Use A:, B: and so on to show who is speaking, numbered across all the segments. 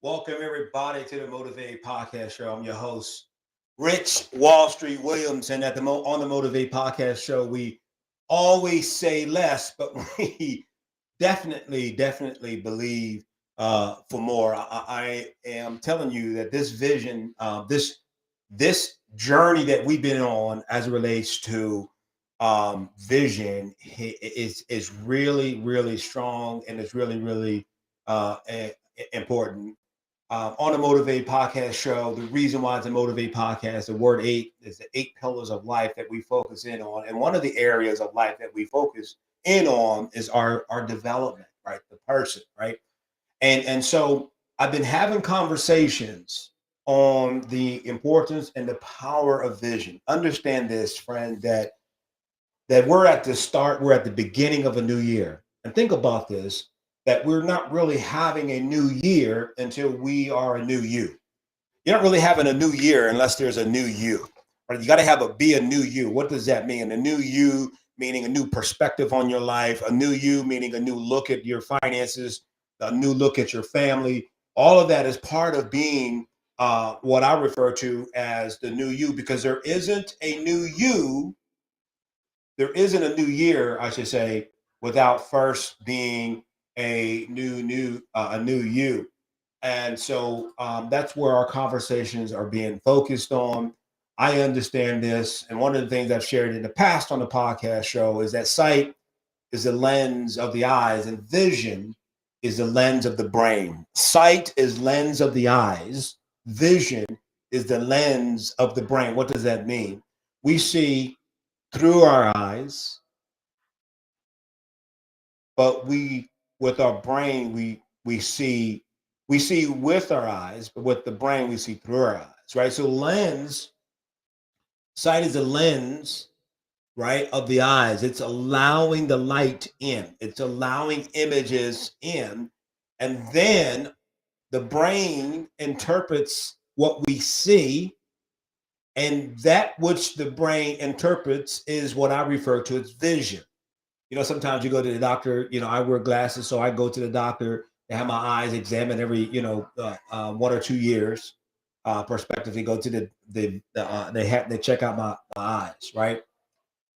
A: Welcome everybody to the Motivate Podcast Show. I'm your host, Rich Wall Street Williams, and on the Motivate Podcast Show, we always say less, but we definitely believe for more. I am telling you that this vision, this journey that we've been on as it relates to vision is really strong, and it's really important. On the Motivate Podcast Show, the reason why it's a Motivate Podcast, the word eight is the eight pillars of life that we focus in on. And one of the areas of life that we focus in on is our development, right? The person, right? And so I've been having conversations on the importance and the power of vision. Understand this, friend, that we're at the start, we're at the beginning of a new year. And think about this, that we're not really having a new year until we are a new you. You're not really having a new year unless there's a new you. Right? You got to be a new you. What does that mean? A new you meaning a new perspective on your life, a new you meaning a new look at your finances, a new look at your family. All of that is part of being what I refer to as the new you, because there isn't a new you, there isn't a new year, I should say, without first being a new you. And so that's where our conversations are being focused on. I understand this, and one of the things I've shared in the past on the podcast show is that sight is the lens of the eyes, and vision is the lens of the brain. Sight is lens of the eyes, vision is the lens of the brain. What does that mean? We see through our eyes, but we with our brain we see with our eyes, but with the brain we see through our eyes, right? So sight is a lens, right, of the eyes. It's allowing the light in, it's allowing images in, and then the brain interprets what we see, and that which the brain interprets is what I refer to as vision. Sometimes you go to the doctor. I wear glasses, so I go to the doctor to have my eyes examined every 1 or 2 years. Prospectively, go to they check out my eyes, right?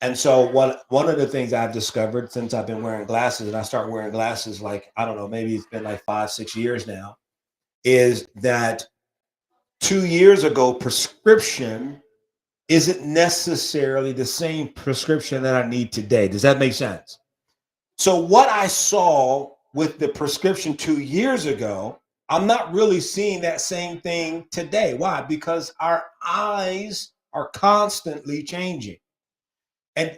A: And so one of the things I've discovered since I've been wearing glasses, and I started wearing glasses like, I don't know, maybe it's been like 5-6 years now, is that 2 years ago prescription isn't necessarily the same prescription that I need today. Does that make sense? So what I saw with the prescription 2 years ago, I'm not really seeing that same thing today. Why? Because our eyes are constantly changing. And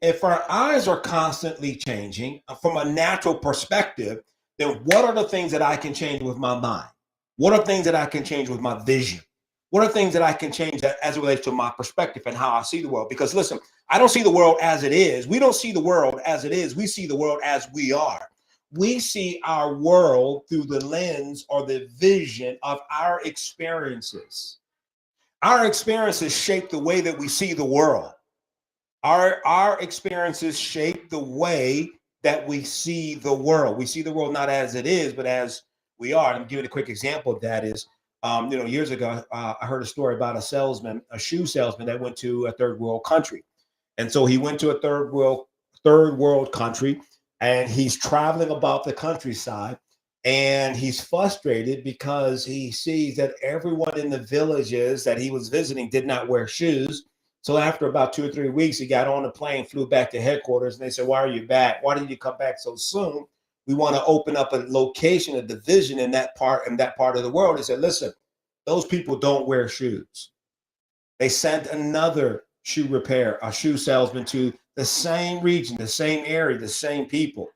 A: if our eyes are constantly changing from a natural perspective, then what are the things that I can change with my mind? What are things that I can change with my vision? What are things that I can change that as it relates to my perspective and how I see the world? Because listen, I don't see the world as it is. We don't see the world as it is. We see the world as we are. We see our world through the lens or the vision of our experiences. Our experiences shape the way that we see the world. Our experiences shape the way that we see the world. We see the world not as it is, but as we are. And I'm giving a quick example of that is, years ago, I heard a story about a shoe salesman that went to a third world country. And so he went to a third world country, and he's traveling about the countryside, and he's frustrated because he sees that everyone in the villages that he was visiting did not wear shoes. So after about 2 or 3 weeks, he got on the plane, flew back to headquarters, and they said, "Why are you back? Why did you come back so soon? We want to open up a location, a division in that part of the world." He said, "Listen, those people don't wear shoes." They sent another a shoe salesman to the same region, the same area, the same people.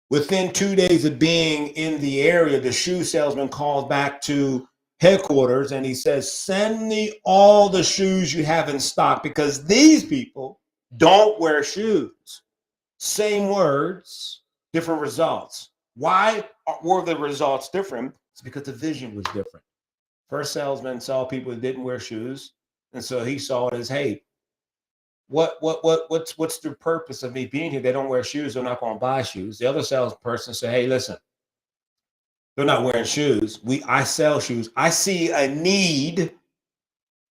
A: Within 2 days of being in the area, the shoe salesman calls back to headquarters and he says, "Send me all the shoes you have in stock because these people don't wear shoes." Same words, different results. Why were the results different? It's because the vision was different. First salesman saw people that didn't wear shoes, and so he saw it as, "Hey, what's the purpose of me being here? They don't wear shoes, they're not going to buy shoes." The other salesperson said, "Hey, listen, They're not wearing shoes. I sell shoes. I see a need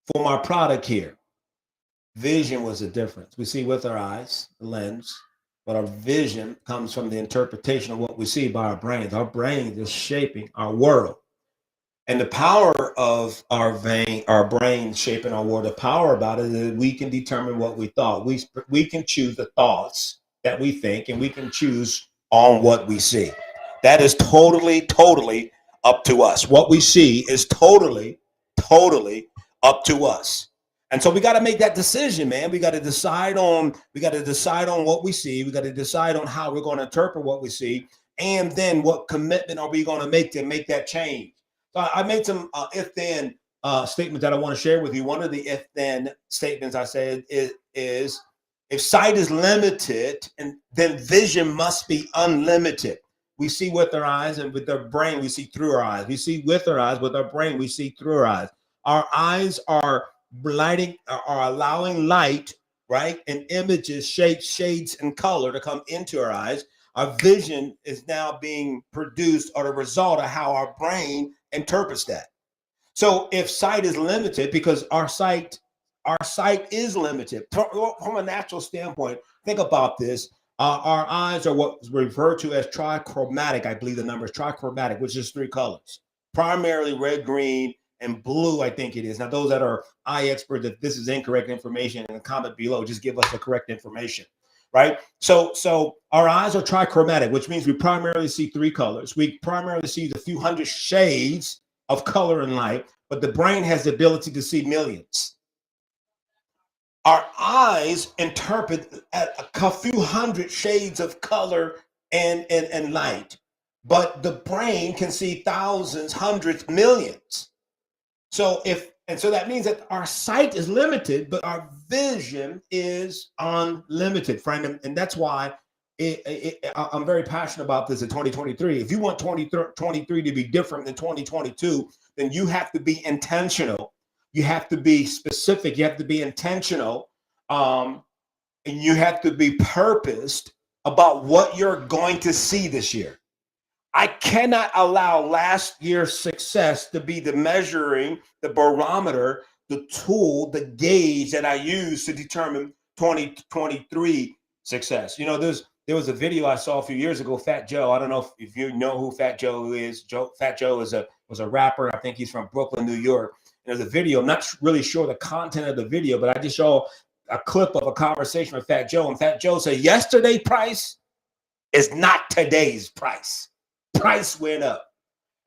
A: for my product here. Vision was the difference. We see with our eyes, the lens, but our vision comes from the interpretation of what we see by our brains. Our brain is shaping our world. And the power of our brain shaping our world, the power about it is that we can determine what we thought. We can choose the thoughts that we think, and we can choose on what we see. That is totally up to us. What we see is totally up to us. And so we got to make that decision, man. We got to decide on what we see. We got to decide on how we're going to interpret what we see, and then what commitment are we going to make that change. So I made some if-then statements that I want to share with you. One of the if-then statements I said is if sight is limited, and then vision must be unlimited. We see with our eyes, and with our brain, we see through our eyes. We see with our eyes, with our brain, we see through our eyes. Our eyes are allowing light, right, and images, shapes, shades, and color to come into our eyes. Our vision is now being produced, or the result of how our brain interprets that. So if sight is limited, because our sight is limited from a natural standpoint, think about this. Our eyes are what's referred to as trichromatic. I believe the number is trichromatic, which is 3 colors, primarily red, green, and blue, I think it is. Now, those that are eye experts, if this is incorrect information, in the comment below, just give us the correct information, right? So our eyes are trichromatic, which means we primarily see 3 colors. We primarily see a few hundred shades of color and light, but the brain has the ability to see millions. Our eyes interpret a few hundred shades of color and light, but the brain can see thousands, hundreds, millions. So that means that our sight is limited, but our vision is unlimited, friend. And that's why I'm very passionate about this in 2023. If you want 2023 to be different than 2022, then you have to be intentional. You have to be specific. You have to be intentional. And you have to be purposed about what you're going to see this year. I cannot allow last year's success to be the measuring, the barometer, the tool, the gauge that I use to determine 2023 success. You know, there was a video I saw a few years ago, Fat Joe. I don't know if you know who Fat Joe is. Fat Joe was a rapper. I think he's from Brooklyn, New York. And there's a video. I'm not really sure the content of the video, but I just saw a clip of a conversation with Fat Joe. And Fat Joe said, yesterday's price is not today's price. Price went up.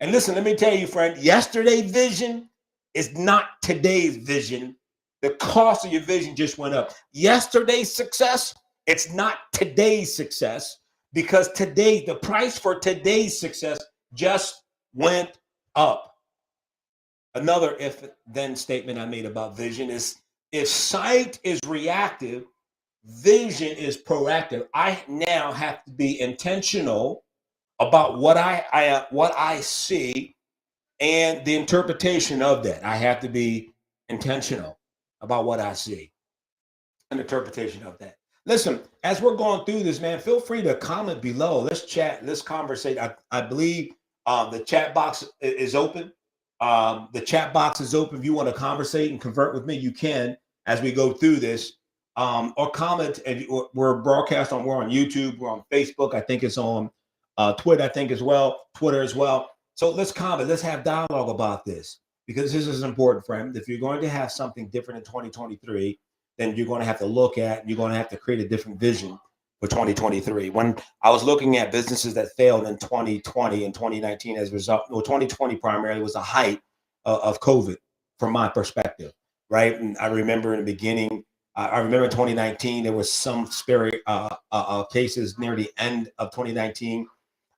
A: And listen, let me tell you, friend, yesterday's vision is not today's vision. The cost of your vision just went up. Yesterday's success, it's not today's success, because the price for today's success just went up. Another if-then statement I made about vision is, if sight is reactive, vision is proactive. I now have to be intentional about what I see and the interpretation of that. I have to be intentional about what I see and interpretation of that. Listen, as we're going through this, man, feel free to comment below. Let's chat. Let's conversate. I believe the chat box is open. The chat box is open. If you want to conversate and convert with me, you can as we go through this. Or comment. We're broadcast on. We're on YouTube. We're on Facebook. I think it's on Twitter, I think Twitter as well. So let's comment. Let's have dialogue about this, because this is important, friend. If you're going to have something different in 2023, then you're going to have to you're going to have to create a different vision for 2023. When I was looking at businesses that failed in 2020 and 2019 as a result, 2020 primarily was the height of COVID from my perspective, right? And I remember in the beginning, I remember in 2019, there was some spirit cases near the end of 2019.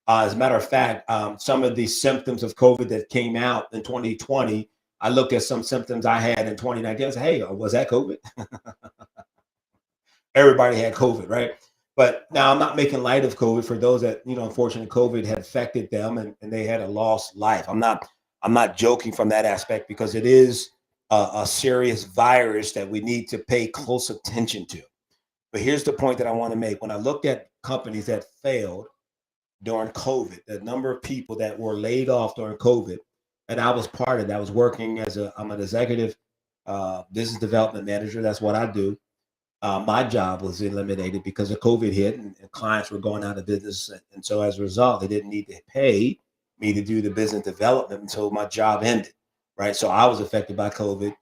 A: As a matter of fact, some of the symptoms of COVID that came out in 2020, I looked at some symptoms I had in 2019. I said, hey, was that COVID? Everybody had COVID, right? But now I'm not making light of COVID for those that, unfortunately COVID had affected them and they had a lost life. I'm not joking from that aspect, because it is a serious virus that we need to pay close attention to. But here's the point that I want to make. When I looked at companies that failed, during COVID, the number of people that were laid off during COVID, and I was part of that. I was working I'm an executive business development manager. That's what I do. My job was eliminated because of COVID hit, and clients were going out of business, and so as a result, they didn't need to pay me to do the business development until my job ended. Right, so I was affected by COVID.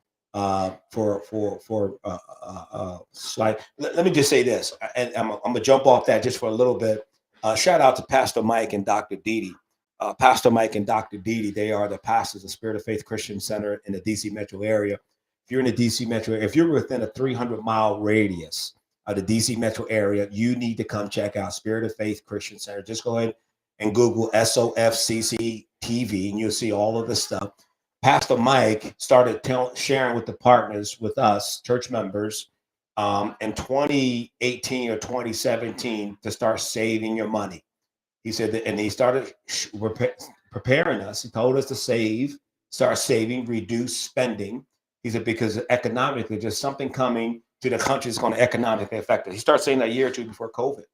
A: Slight. Let me just say this, and I'm gonna jump off that just for a little bit. Shout out to Pastor Mike and Dr. Didi. Pastor Mike and Dr. Didi, they are the pastors of Spirit of Faith Christian Center in the DC metro area. If you're in the DC metro, if you're within a 300-mile radius of the DC metro area, you need to come check out Spirit of Faith Christian Center. Just go ahead and Google SOFCC TV, and you'll see all of this stuff. Pastor Mike started sharing with the partners, with us, church members, in 2018 or 2017 to start saving your money. He said that, and he started preparing us. He told us to save, start saving, reduce spending. He said, because economically, there's something coming to the country that's going to economically affect it. He started saying that a year or two before COVID.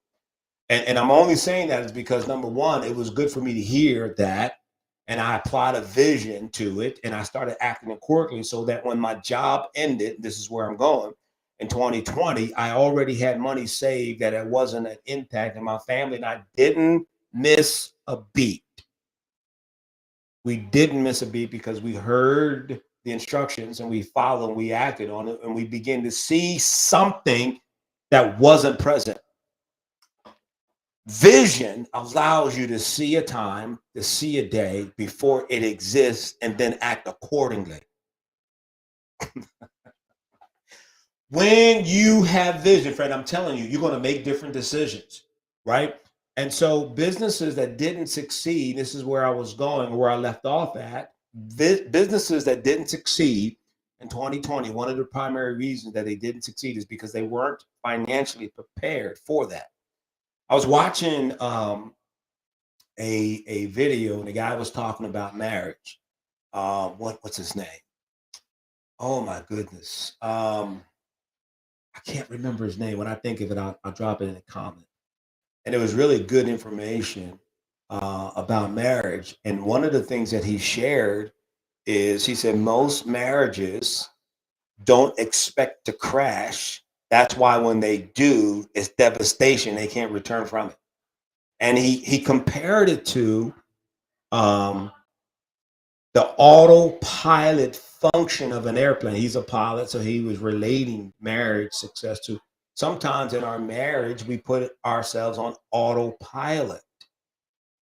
A: And I'm only saying that is because, number one, it was good for me to hear that. And I applied a vision to it, and I started acting accordingly so that when my job ended, this is where I'm going, in 2020, I already had money saved, that it wasn't an impact in my family, and I didn't miss a beat. We didn't miss a beat because we heard the instructions and we followed and we acted on it, and we began to see something that wasn't present. Vision allows you to see a time, to see a day before it exists, and then act accordingly. When you have vision, friend, I'm telling you, you're going to make different decisions, right? And so businesses that didn't succeed, this is where I was going, where I left off at, businesses that didn't succeed in 2020, one of the primary reasons that they didn't succeed is because they weren't financially prepared for that. I was watching a video, and the guy was talking about marriage. What's his name? Oh my goodness. I can't remember his name. When I think of it, I'll drop it in a comment. And it was really good information about marriage. And one of the things that he shared is, he said most marriages don't expect to crash. That's why when they do, it's devastation. They can't return from it. And he compared it to the autopilot function of an airplane. He's a pilot, so he was relating marriage success to, sometimes in our marriage, we put ourselves on autopilot,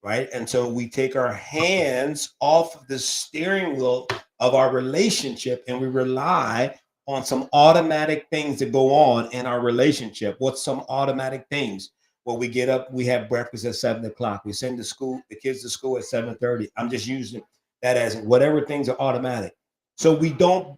A: right? And so we take our hands off of the steering wheel of our relationship, and we rely on some automatic things that go on in our relationship. What's some automatic things? Well, we get up, we have breakfast at 7 o'clock. We send the kids to school at 7:30. I'm just using that as whatever things are automatic. So we don't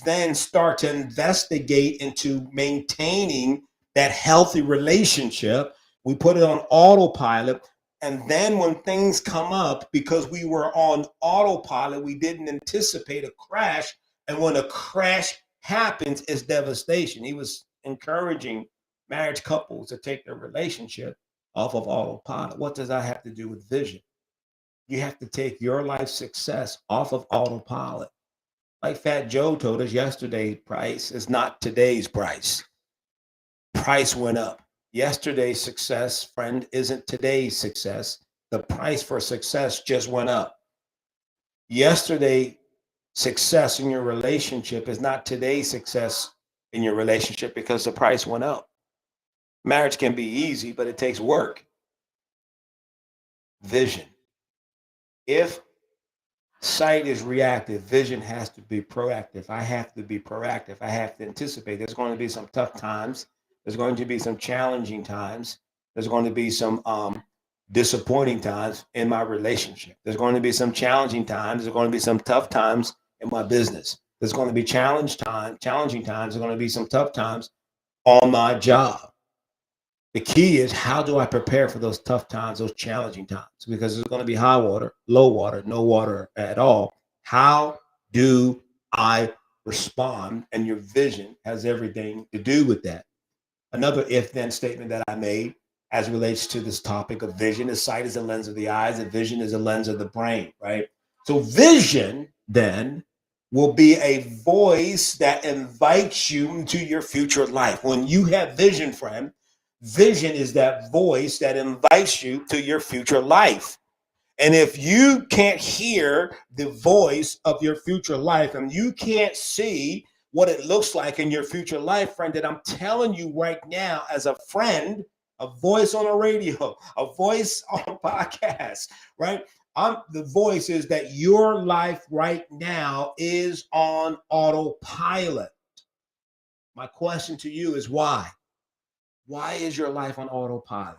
A: then start to investigate into maintaining that healthy relationship. We put it on autopilot. And then when things come up, because we were on autopilot, we didn't anticipate a crash. And when a crash happens, it's devastation. He was encouraging marriage couples to take their relationship off of autopilot. What does that have to do with vision? You have to take your life success off of autopilot. Like Fat Joe told us yesterday, price is not today's price. Price went up. Yesterday's success, friend, isn't today's success. The price for success just went up. Yesterday success in your relationship is not today's success in your relationship because the price went up. Marriage can be easy, but it takes work. Vision. If sight is reactive, vision has to be proactive. I have to be proactive. I have to anticipate. There's going to be some tough times. There's going to be some challenging times. There's going to be some disappointing times in my relationship. There's going to be some challenging times. There's going to be some tough times in my business. There's going to be challenging times. There's going to be some tough times on my job. The key is, how do I prepare for those tough times, those challenging times? Because there's going to be high water, low water, no water at all. How do I respond? And your vision has everything to do with that. Another if-then statement that I made as it relates to this topic of vision. The sight is the lens of the eyes, and vision is the lens of the brain, right? So vision then will be a voice that invites you into your future life. When you have vision, friend, vision is that voice that invites you to your future life. And if you can't hear the voice of your future life and you can't see what it looks like in your future life, friend, that I'm telling you right now, as a friend, a voice on a radio, a voice on a podcast, right? The voice is that your life right now is on autopilot. My question to you is why? Why is your life on autopilot?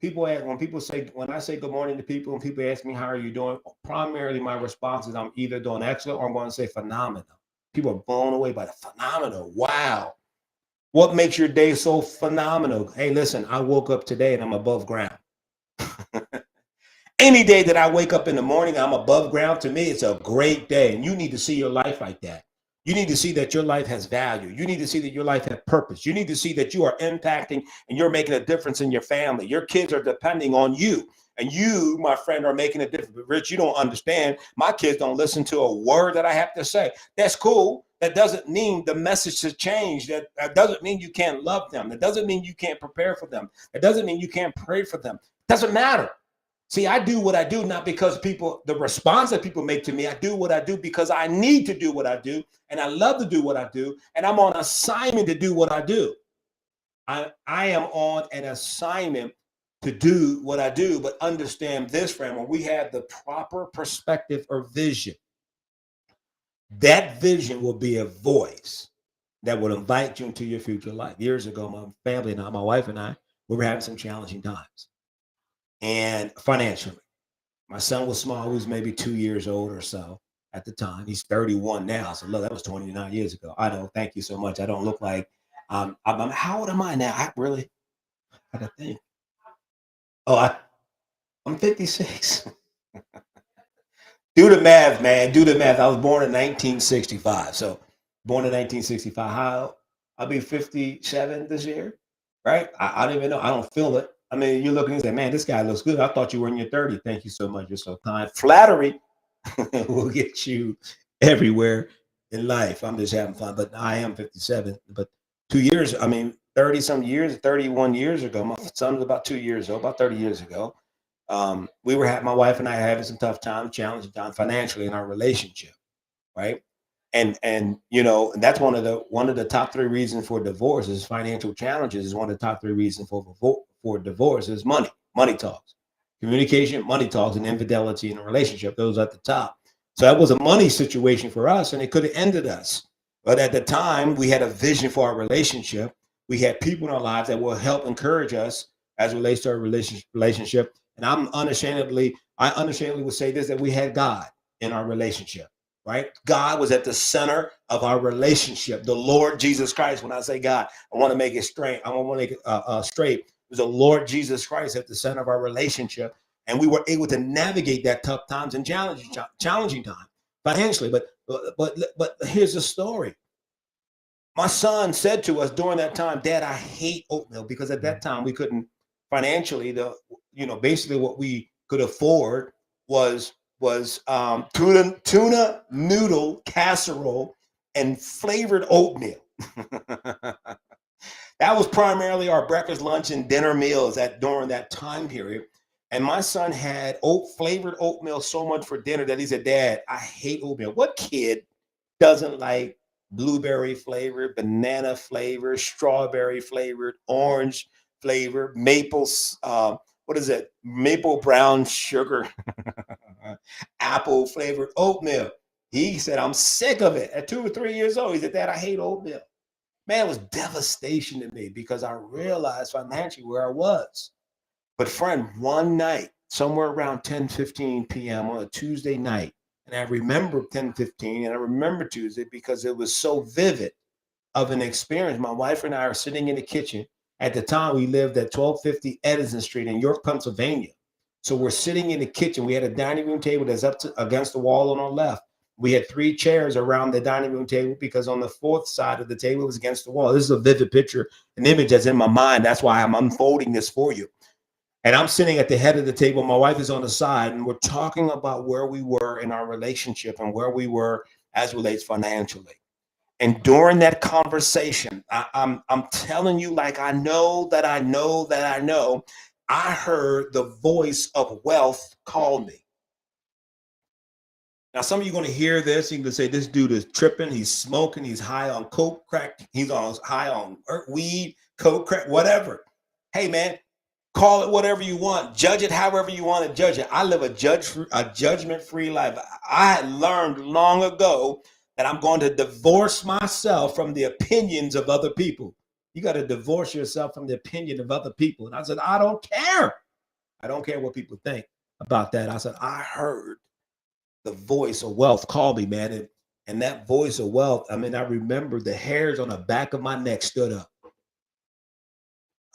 A: When I say good morning to people and people ask me, how are you doing? Primarily my response is I'm either doing excellent or I'm going to say phenomenal. People are blown away by the phenomenal. Wow. What makes your day so phenomenal? Hey, listen, I woke up today and I'm above ground. Any day that I wake up in the morning, I'm above ground. To me, it's a great day. And you need to see your life like that. You need to see that your life has value. You need to see that your life has purpose. You need to see that you are impacting and you're making a difference in your family. Your kids are depending on you. And you, my friend, are making a difference. But Rich, you don't understand. My kids don't listen to a word that I have to say. That's cool. That doesn't mean the message has changed. That doesn't mean you can't love them. That doesn't mean you can't prepare for them. That doesn't mean you can't pray for them. It doesn't matter. See, I do what I do not because the response that people make to me, I do what I do because I need to do what I do, and I love to do what I do, and I'm on assignment to do what I do. I am on an assignment to do what I do, but understand this, friend, when we have the proper perspective or vision, that vision will be a voice that will invite you into your future life. Years ago, my family and I, my wife and I, we were having some challenging times. And financially, my son was small. He was maybe 2 years old or so at the time. He's 31 now. So look, that was 29 years ago. I know. Thank you so much. I don't look like I'm how old am I now? I gotta think. Oh, I'm 56. Do the math, man. Do the math. I was born in 1965. So born in 1965. How I'll be 57 this year, right? I don't even know. I don't feel it. I mean, you're looking and say, man, this guy looks good. I thought you were in your 30s. Thank you so much. You're so kind. Flattery will get you everywhere in life. I'm just having fun, but I am 57. But 2 years, 30 some years, 31 years ago, my son was about 2 years old, about 30 years ago. My wife and I having some tough times, challenging time financially in our relationship, right? And that's one of the top three reasons for divorce is financial challenges. Is one of the top three reasons for divorce is money talks, communication, money talks, and infidelity in a relationship. Those are at the top. So that was a money situation for us, and it could have ended us. But at the time, we had a vision for our relationship. We had people in our lives that will help encourage us as it relates to our relationship. And I unashamedly would say this, that we had God in our relationship, right? God was at the center of our relationship. The Lord Jesus Christ. When I say God, I want to make it straight. I want to make it straight. It was the Lord Jesus Christ at the center of our relationship. And we were able to navigate that tough times and challenging time financially. But here's the story. My son said to us during that time, Dad, I hate oatmeal, because at that time we couldn't financially, basically what we could afford was tuna noodle casserole and flavored oatmeal. That was primarily our breakfast, lunch, and dinner meals during that time period. And my son had flavored oatmeal so much for dinner that he said, Dad, I hate oatmeal. What kid doesn't like blueberry flavored, banana flavored, strawberry flavored, orange flavored, maple, maple brown sugar, apple flavored oatmeal? He said, I'm sick of it. At 2 or 3 years old, he said, Dad, I hate oatmeal. Man, it was devastation to me because I realized financially where I was. But friend, one night, somewhere around 10:15 p.m. on a Tuesday night, and I remember 10:15 and I remember Tuesday because it was so vivid of an experience. My wife and I are sitting in the kitchen. At the time, we lived at 1250 Edison Street in York, Pennsylvania. So we're sitting in the kitchen. We had a dining room table that's against the wall on our left. We had 3 chairs around the dining room table because on the fourth side of the table was against the wall. This is a vivid picture, an image that's in my mind. That's why I'm unfolding this for you. And I'm sitting at the head of the table. My wife is on the side, and we're talking about where we were in our relationship and where we were as relates financially. And during that conversation, I'm telling you, like I know that I know that I know, I heard the voice of wealth call me. Now, some of you are going to hear this. You can say, this dude is tripping. He's smoking. He's high on coke, crack. He's high on weed, coke, crack, whatever. Hey, man, call it whatever you want. Judge it however you want to judge it. I live a judgment-free life. I had learned long ago that I'm going to divorce myself from the opinions of other people. You got to divorce yourself from the opinion of other people. And I said, I don't care. I don't care what people think about that. I said, I heard the voice of wealth call me, man. And that voice of wealth, I mean, I remember the hairs on the back of my neck stood up.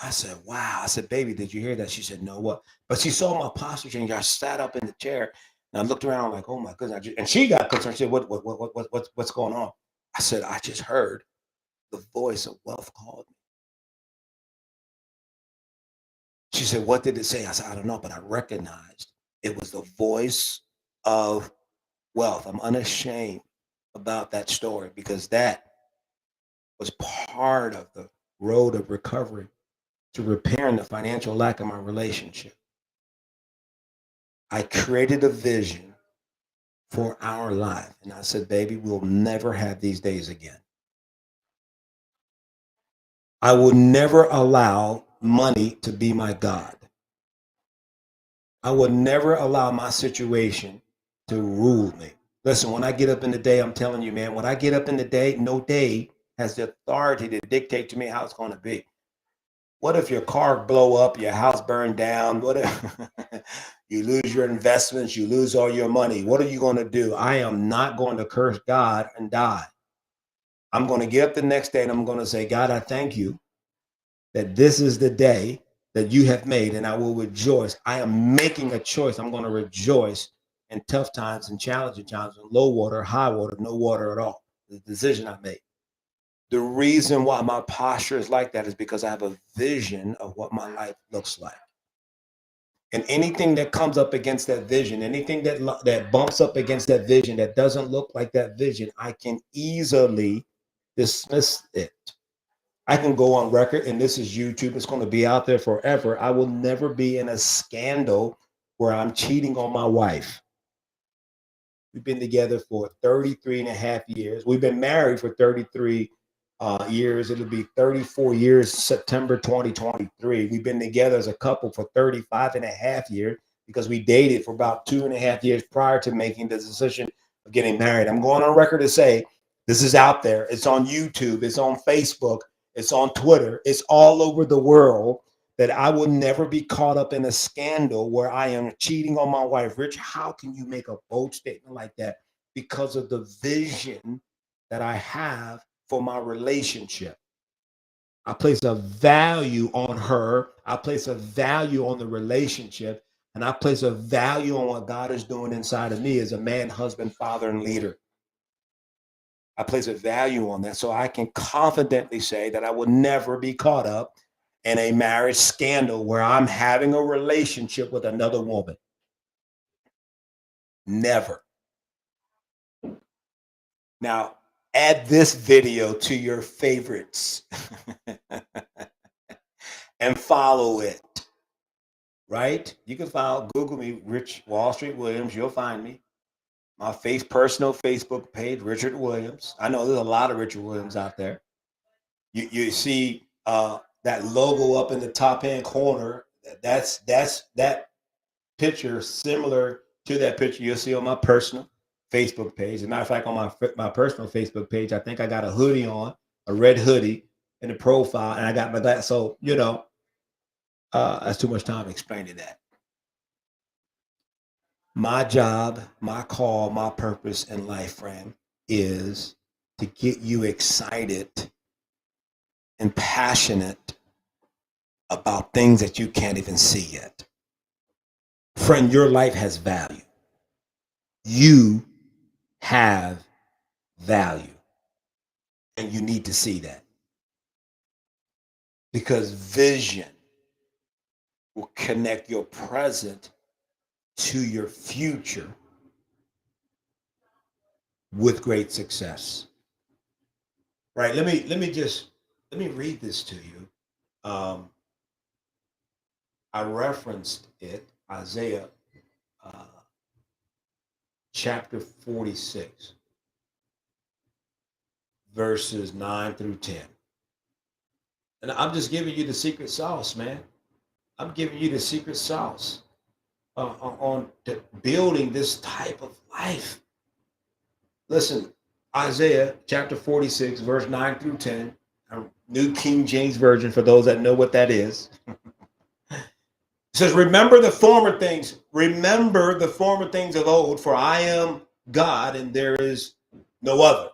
A: I said, wow. I said, baby, did you hear that? She said, no, what? But she saw my posture change. I sat up in the chair and I looked around like, oh my goodness. And she got concerned. She said, what's going on? I said, I just heard the voice of wealth called me. She said, what did it say? I said, I don't know, but I recognized it was the voice of wealth. I'm unashamed about that story because that was part of the road of recovery to repairing the financial lack of my relationship. I created a vision for our life. And I said, baby, we'll never have these days again. I will never allow money to be my God. I will never allow my situation to rule me. Listen, when I get up in the day, I'm telling you, man, when I get up in the day, no day has the authority to dictate to me how it's going to be. What if your car blow up, your house burn down? What if you lose your investments, you lose all your money? What are you going to do? I am not going to curse God and die. I'm going to get up the next day and I'm going to say, God, I thank you that this is the day that you have made and I will rejoice. I am making a choice. I'm going to rejoice in tough times and challenging times, in low water, high water, no water at all. The decision I made. The reason why my posture is like that is because I have a vision of what my life looks like. And anything that comes up against that vision, anything that bumps up against that vision that doesn't look like that vision, I can easily dismiss it. I can go on record, and this is YouTube. It's going to be out there forever. I will never be in a scandal where I'm cheating on my wife. We've been together for 33 and a half years. We've been married for 33 years. It'll be 34 years, September 2023. We've been together as a couple for 35 and a half years because we dated for about 2.5 years prior to making the decision of getting married. I'm going on record to say this is out there. It's on YouTube. It's on Facebook. It's on Twitter. It's all over the world that I will never be caught up in a scandal where I am cheating on my wife. Rich, how can you make a bold statement like that? Because of the vision that I have for my relationship. I place a value on her. I place a value on the relationship. And I place a value on what God is doing inside of me as a man, husband, father, and leader. I place a value on that so I can confidently say that I will never be caught up in a marriage scandal where I'm having a relationship with another woman. Never. Now, add this video to your favorites and follow it, right? You can Google me, Rich Wall Street Williams. You'll find me. My personal Facebook page, Richard Williams. I know there's a lot of Richard Williams out there. You see that logo up in the top hand corner. That's that picture similar to that picture you'll see on my personal Facebook page. As a matter of fact, on my personal Facebook page, I think I got a hoodie on, a red hoodie in the profile, and I got my glass. So, that's too much time explaining that. My job, my call, my purpose in life, friend, is to get you excited and passionate about things that you can't even see yet. Friend, your life has value. You have value. And you need to see that. Because vision will connect your present to your future with great success. Right? Let me read this to you. I referenced it, Isaiah chapter 46, verses 9 through 10. And I'm just giving you the secret sauce, man. I'm giving you the secret sauce on building this type of life. Listen, Isaiah chapter 46, verse 9 through 10, New King James Version for those that know what that is. It says, remember the former things of old, for I am God and there is no other.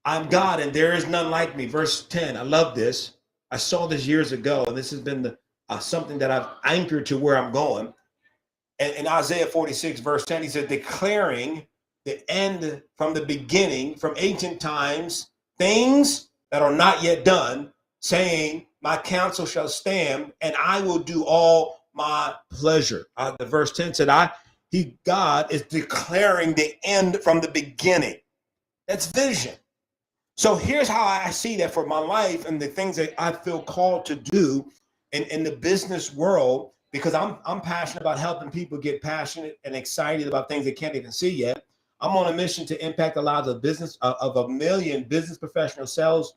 A: I'm God and there is none like me. Verse 10, I love this. I saw this years ago, and this has been something that I've anchored to where I'm going. And in Isaiah 46, verse 10, he said, declaring the end from the beginning, from ancient times, things that are not yet done, saying, my counsel shall stand, and I will do all my pleasure. The verse 10 said, God is declaring the end from the beginning. That's vision. So here's how I see that for my life and the things that I feel called to do in the business world, because I'm passionate about helping people get passionate and excited about things they can't even see yet. I'm on a mission to impact the lives of of 1 million business professional sales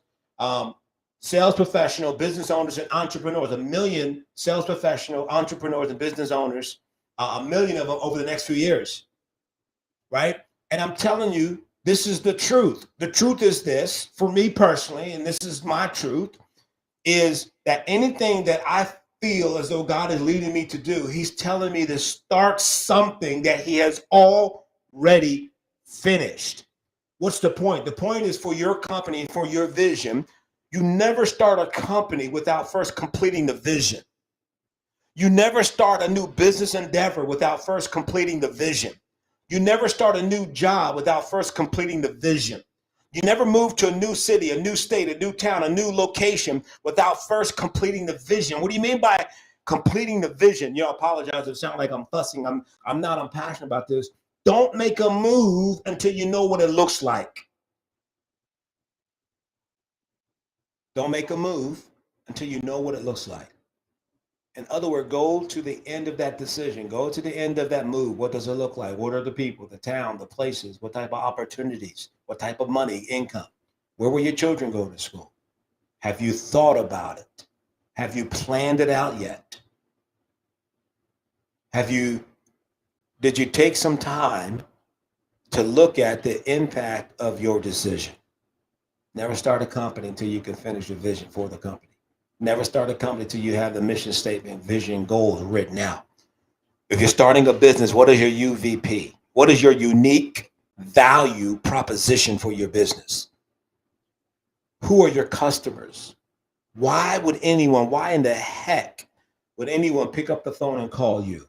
A: professional, business owners, and entrepreneurs. 1 million sales professional, entrepreneurs, and business owners, 1 million of them over the next few years, right? And I'm telling you, this is the truth. The truth is this, for me personally, and this is my truth, is that anything that I feel as though God is leading me to do, he's telling me to start something that he has already finished. What's the point? The point is, for your company, for your vision, you never start a company without first completing the vision. You never start a new business endeavor without first completing the vision. You never start a new job without first completing the vision. You never move to a new city, a new state, a new town, a new location without first completing the vision. What do you mean by completing the vision? I apologize if it sounds like I'm fussing. I'm not. I'm passionate about this. Don't make a move until you know what it looks like. Don't make a move until you know what it looks like. In other words, go to the end of that decision. Go to the end of that move. What does it look like? What are the people, the town, the places? What type of opportunities? What type of money, income? Where will your children go to school? Have you thought about it? Have you planned it out yet? Did you take some time to look at the impact of your decision? Never start a company until you can finish your vision for the company. Never start a company until you have the mission statement, vision, goals written out. If you're starting a business, what is your UVP? What is your unique value proposition for your business? Who are your customers? Why in the heck would anyone pick up the phone and call you?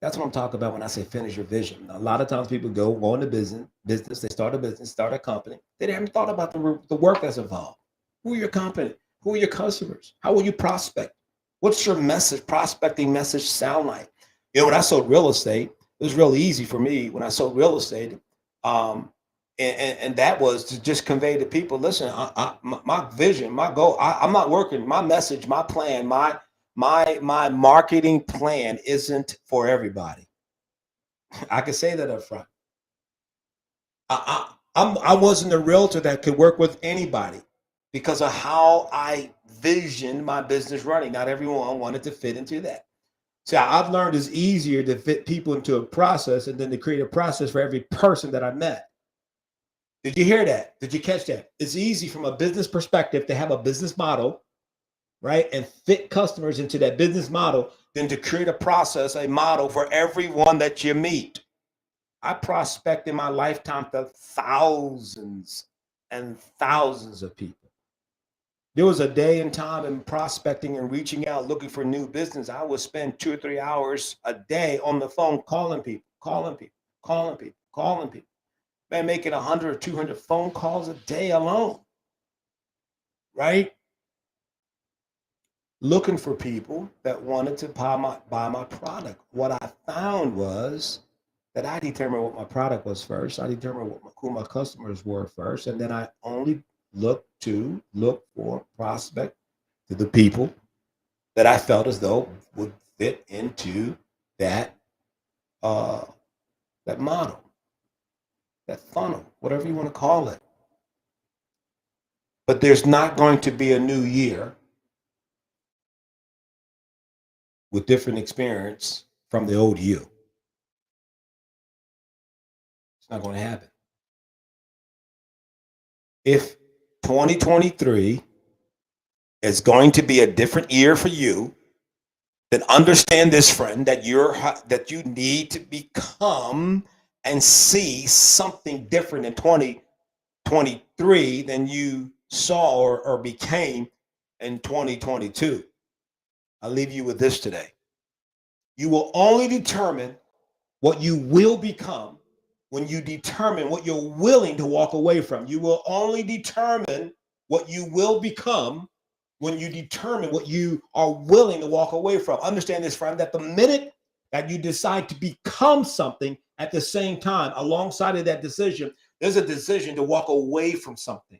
A: That's what I'm talking about when I say finish your vision. A lot of times people go into business, they start a business, start a company. They haven't thought about the work that's involved. Who are your company? Who are your customers? How will you prospect? What's your message, prospecting message sound like? When I sold real estate, it was real easy for me when I sold real estate. And that was to just convey to people, listen, my vision, my goal, I'm not working, my message, my plan, my marketing plan isn't for everybody. I can say that up front. I wasn't a realtor that could work with anybody because of how I visioned my business running. Not everyone wanted to fit into that. See, I've learned it's easier to fit people into a process and then to create a process for every person that I met. Did you hear that? Did you catch that? It's easy from a business perspective to have a business model, right? And fit customers into that business model than to create a process, a model for everyone that you meet. I prospect in my lifetime to thousands and thousands of people. There was a day and time in prospecting and reaching out, looking for new business. I would spend 2 or 3 hours a day on the phone calling people, calling people, calling people, calling people. man, making 100 or 200 phone calls a day alone, right? Looking for people that wanted to buy my product. What I found was that I determined what my product was first. I determined who my customers were first, and then I only look for prospect to the people that I felt as though would fit into that uh, that model, that funnel, whatever you want to call it. But there's not going to be a new year with different experience from the old you. It's not going to happen. If 2023 is going to be a different year for you, then understand this, friend, that you need to become and see something different in 2023 than you saw or became in 2022. I'll leave you with this today. You will only determine what you will become when you determine what you're willing to walk away from. You will only determine what you will become when you determine what you are willing to walk away from. Understand this, friend, that the minute that you decide to become something at the same time, alongside of that decision, there's a decision to walk away from something.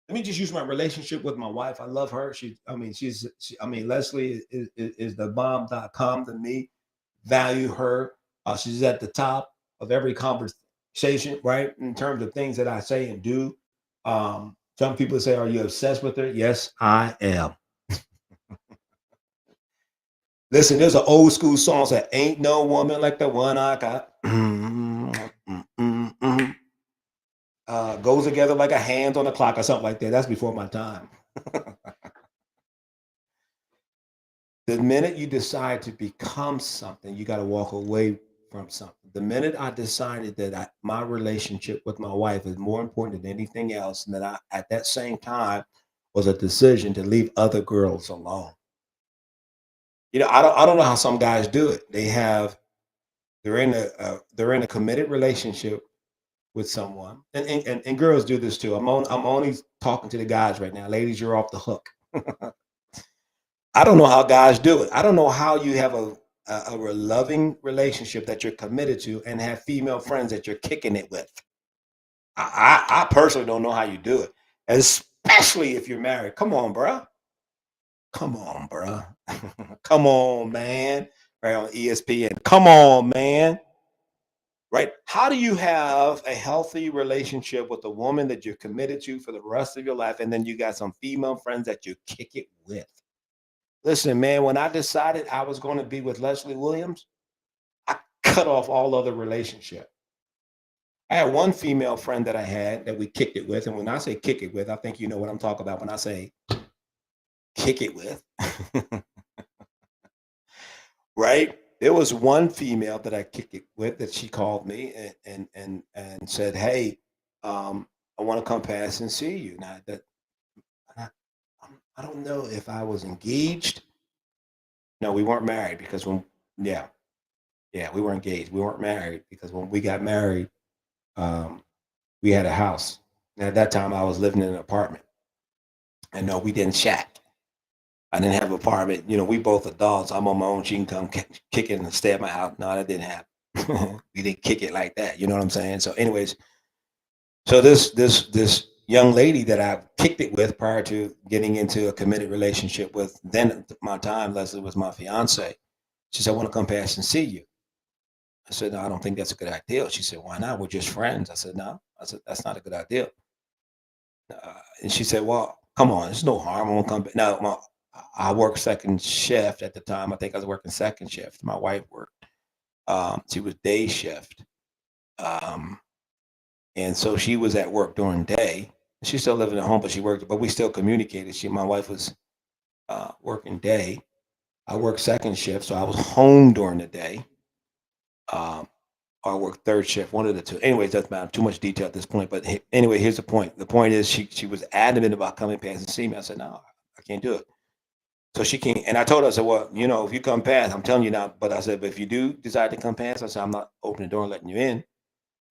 A: Let me just use my relationship with my wife. I love her. Leslie is the bomb.com to me. Value her. She's at the top of every conversation, right? In terms of things that I say and do. Some people say, "Are you obsessed with her?" Yes, I am. Listen, there's an old school song that ain't no woman like the one I got. Goes together like a hand on the clock or something like that. That's before my time. The minute you decide to become something, you got to walk away from something. The minute I decided that my relationship with my wife is more important than anything else, and that I, at that same time, was a decision to leave other girls alone. I don't know how some guys do it. They're in a committed relationship with someone, and girls do this too. I'm only talking to the guys right now. Ladies, you're off the hook. I don't know how guys do it. I don't know how you have a loving relationship that you're committed to and have female friends that you're kicking it with. I personally don't know how you do it, especially if you're married. Come on, bruh. Come on, bruh. Come on, man. Right on ESPN. Come on, man. Right? How do you have a healthy relationship with a woman that you're committed to for the rest of your life, and then you got some female friends that you kick it with? Listen, man, when I decided I was going to be with Leslie Williams, I cut off all other relationship. I had one female friend that I had that we kicked it with. And when I say kick it with, I think you know what I'm talking about when I say kick it with. Right? There was one female that I kicked it with that she called me and said, "Hey, I want to come past and see you." Now that I, I don't know if I was engaged. No, we weren't married because yeah, we were engaged. We weren't married because when we got married, um, we had a house. And at that time, I was living in an apartment. And no, we didn't shack. I didn't have an apartment. We both adults. I'm on my own. She can come kick it and stay at my house. No, that didn't happen. We didn't kick it like that. You know what I'm saying? So, anyways, so this young lady that I kicked it with prior to getting into a committed relationship with, then at my time, Leslie was my fiance. She said, "I want to come past and see you." I said, "No, I don't think that's a good idea." She said, "Why not? We're just friends." I said, "No." I said, "That's not a good idea." And she said, "Well, come on, there's no harm. I won't come back." Now, I worked second shift at the time. I think I was working second shift. My wife worked. She was day shift. Um, and so she was at work during day. She's still living at home, but she worked, but we still communicated. My wife was working day. I worked second shift, so I was home during the day. Um, or I worked third shift, one of the two. Anyways, doesn't matter. Too much detail at this point. But anyway, here's the point. The point is she was adamant about coming past and see me. I said, "No, I can't do it." So she can't. And I told her, I said, "Well, if you come past, I'm telling you now." But I said, "But if you do decide to come past," I said, "I'm not opening the door and letting you in."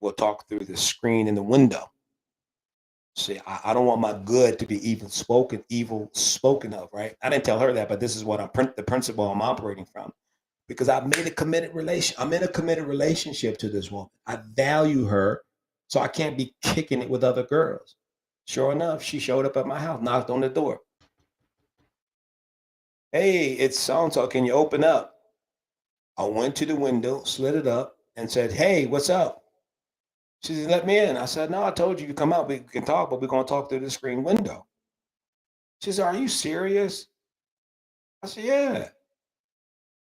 A: we'll talk through the screen in the window. See, I don't want my good to be evil spoken of, right? I didn't tell her that, but this is what the principle I'm operating from, because I've made a committed relation. I'm in a committed relationship to this woman. I value her, so I can't be kicking it with other girls. Sure enough, she showed up at my house, knocked on the door. Hey, it's so and so. Can you open up? I went to the window, slid it up, and said, "Hey, what's up?" She said, "Let me in." I said, "No, I told you to come out. We can talk, but we're gonna talk through the screen window." She said, "Are you serious?" I said, "Yeah."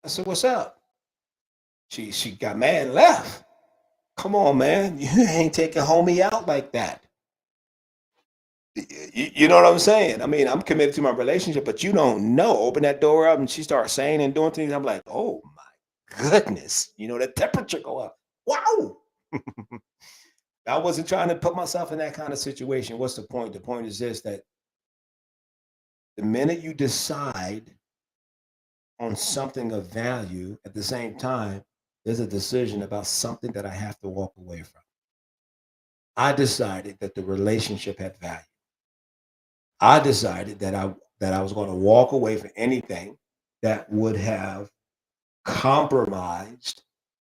A: I said, "What's up?" She got mad and left. Come on, man. You ain't taking homie out like that. You know what I'm saying? I mean, I'm committed to my relationship, but you don't know. Open that door up and she starts saying and doing things. I'm like, oh my goodness. You know, the temperature go up. Wow. I wasn't trying to put myself in that kind of situation. What's the point? The point is this, that the minute you decide on something of value, at the same time, there's a decision about something that I have to walk away from. I decided that the relationship had value. I decided that I was going to walk away from anything that would have compromised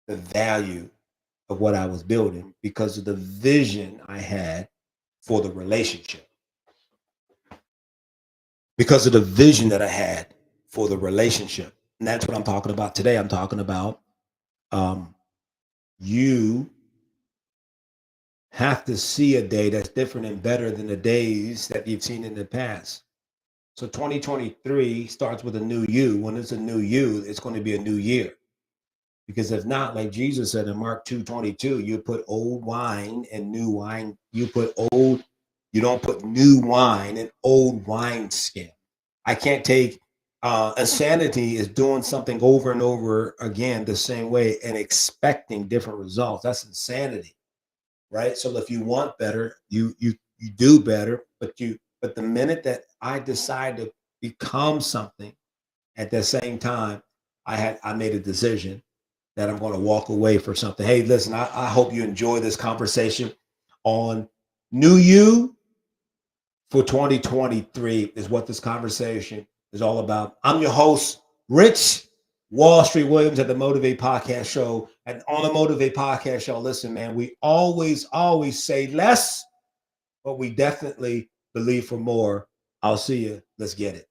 A: the value of what I was building because of the vision I had for the relationship. Because of the vision that I had for the relationship. And that's what I'm talking about today. I'm talking about you have to see a day that's different and better than the days that you've seen in the past. So 2023 starts with a new you. When it's a new you, it's going to be a new year. Because if not, like Jesus said in Mark 2:22, you put old wine and new wine. You don't put new wine in old wine skin. I can't take insanity is doing something over and over again the same way and expecting different results. That's insanity, right? So if you want better, you do better, but the minute that I decide to become something, at the same time, I made a decision that I'm going to walk away for something. Hey, listen, I hope you enjoy this conversation on New You for 2023 is what this conversation is all about. I'm your host, Rich Wall Street Williams at the Motivate Podcast Show. And on the Motivate Podcast Show, listen, man, we always say less, but we definitely believe for more. I'll see you. Let's get it.